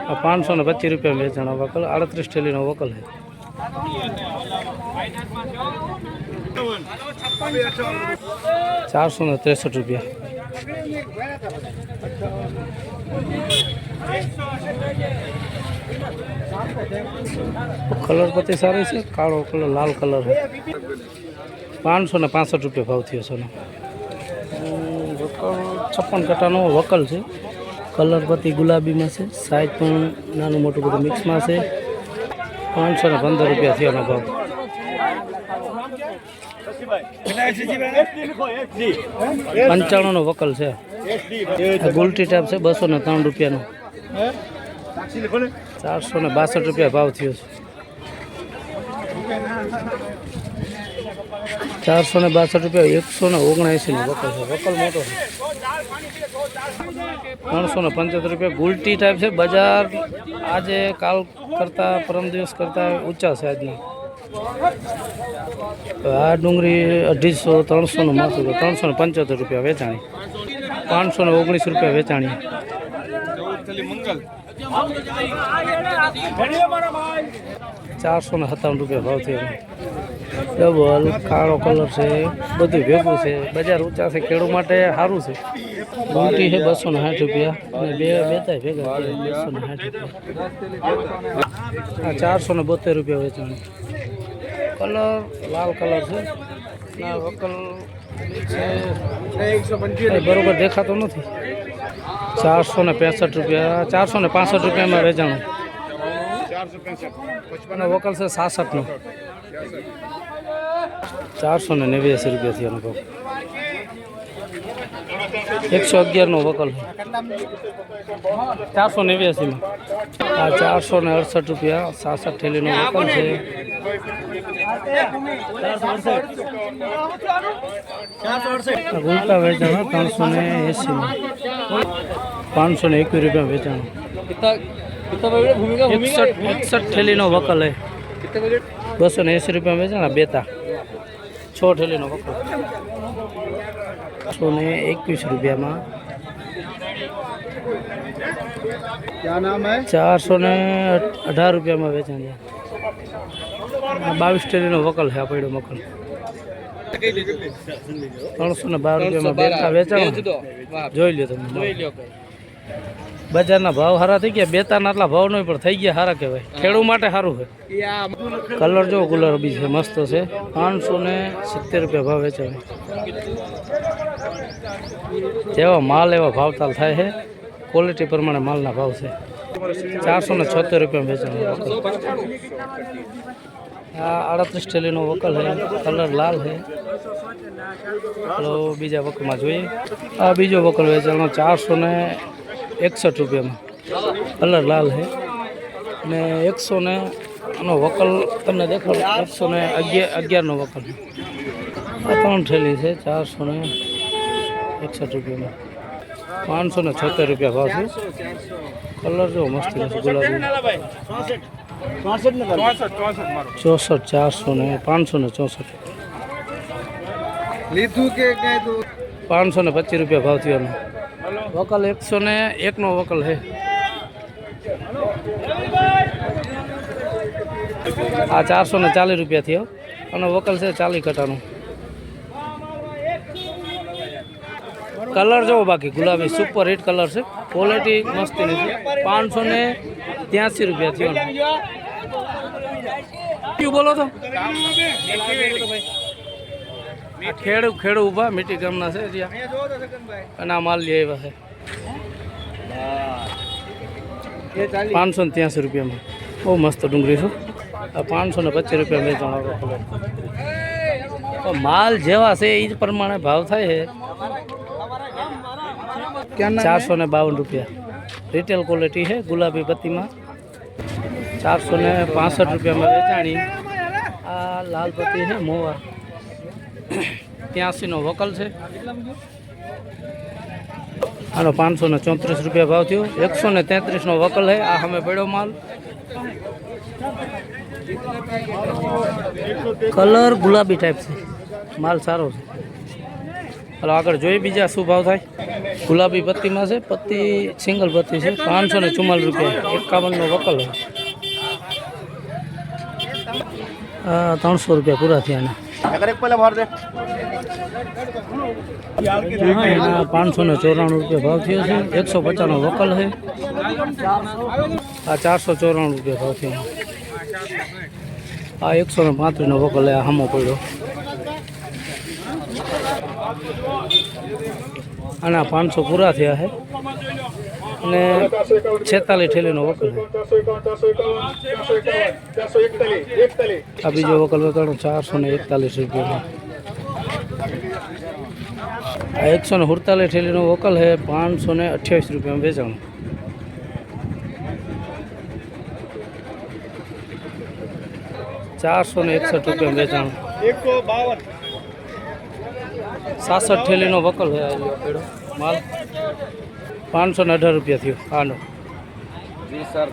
₹525 में वेचाणो वकल 38 थैली नो वकल है। ₹463। कलर पत्ती सारी है, कालो कलर लाल कलर है। ₹565 भाव थयो सोनो। वकल 56 कट्टानो वकल है। कलर पत्ती गुलाबी में से, साइज पण नानु मोटू बधुं मिक्स में से। ₹515 थयो भाव। 95 नो वकल है। गुलटी टाइप से ₹203 नो। ₹462 भाव थयो। ₹462 179 नो वकल है। वकल मोटो है। ₹375 गुलटी टाइप से। बजार आज काल करता परम दिवस करता ऊंचा है आज। आ डूंगरी 250 300 नो माथो। ₹375 वेचाणी। ₹519 वेचाणी। ₹457 भाव थयो। डबल कालो कलर से, बधुं भेगुं छे। बजार ऊंचा से, खेडू माटे सारूं छे। गुंटी है ₹260 અને બે બેતાય ભેગા ₹260। ₹472 વેચાણ। कलर लाल कलर से ना वकल बरोबर देखा तो नहीं। ₹465 ₹465 में वेचाणु। वकल से 66 नो। ₹489 थी अनुभव। 111 नो वकल है। 489 में। ₹468 67 थैली नो वकल है। गुलटा वेचाणो 380 में। ₹521 वेचाणो। 61 थैली नो वकल है। ₹280 वेचाणा। बेता 6 थैली नो वकल। ₹121 में। क्या नाम है? ₹418 में वेचाण। 22 थैली नो वकल है। पड़ो मकल ₹312 में बेता वेचाण। જોઈ લ્યો તમે। બજારના ભાવ સારા થઈ ગયા। બેતાના આટલા ભાવ નહીં પણ થઈ ગયા સારા કહેવાય। ખેડૂત માટે સારું છે। કલર જો ગુલાબી છે, મસ્ત છે। ₹570 ભાવ વેચાય। જેવા માલ એવા ભાવતાલ થાય છે। ક્વોલિટી પ્રમાણે માલના ભાવ છે। ₹476 વેચાણ। 38 थैली नो वकल है। कलर लाल है। चलो बीजा वकल में જોઈએ। आ बीजो वकल वेचाणो ₹461 में। कलर लाल है ने 100 ने आनो वकल तमने देखो। 111 नो वकल। आ 3 थैली है। ₹461 में। ₹576 भाव है। कलर जो मस्त है गुलाबी। 64 400 ने 564। लीधु के कहीं तो ₹525 भाव थयो। वकल 101 नो वकल है। आ ₹440 थयो અને વકલ છે 40 કટાનો। कलर जो बाकी गुलाबी सुपर हिट कलर से। क्वॉलिटी मस्त है। ₹583 थयो। क्यों बोलो तो खेड़ू खेड़ू उभा मीठी गामना से અને આ માલ લઈ આવ્યા છે। ₹583 में। બહુ મસ્ત ડુંગળી છે। ₹525 વેચાણ। माल जेवा से इज प्रमाणे भाव थाय है। ₹452 रिटेल क्वॉलिटी है। गुलाबी पत्ती में ₹465 में वेचाणी। आ लाल पत्ती है मोवा। 83 नो वकल है। आनो ₹534 भाव थयो। 133 नो वकल है। आ हमें बड़ो माल। कलर गुलाबी टाइप से माल सारो है। हलो आगे जोई बीजा शू भाव थाय। ગુલાબી પત્તીમાં છે, પત્તી સિંગલ પત્તી છે, 544 રૂપિયા. 51નો વકલ છે. 300 રૂપિયા પૂરા થયા ને. એના 594 રૂપિયા ભાવ થયો છે. 150નો વકલ છે. આ 494 રૂપિયા ભાવ થયો. આ 135નો વકલ આ હામો પડ્યો. આના 500 પૂરા થયા છે અને 46 ઠેલીનો વકલ છે. આ બીજો વકલ વેચાણો 441 રૂપિયા. આ 147 ઠેલીનો વકલ છે, 528 રૂપિયામાં વેચાણો. ₹461 વેચાણો. 66 ઠેલીનો વકલ છે માલ. 518 રૂપિયા થયો આનો. जी सर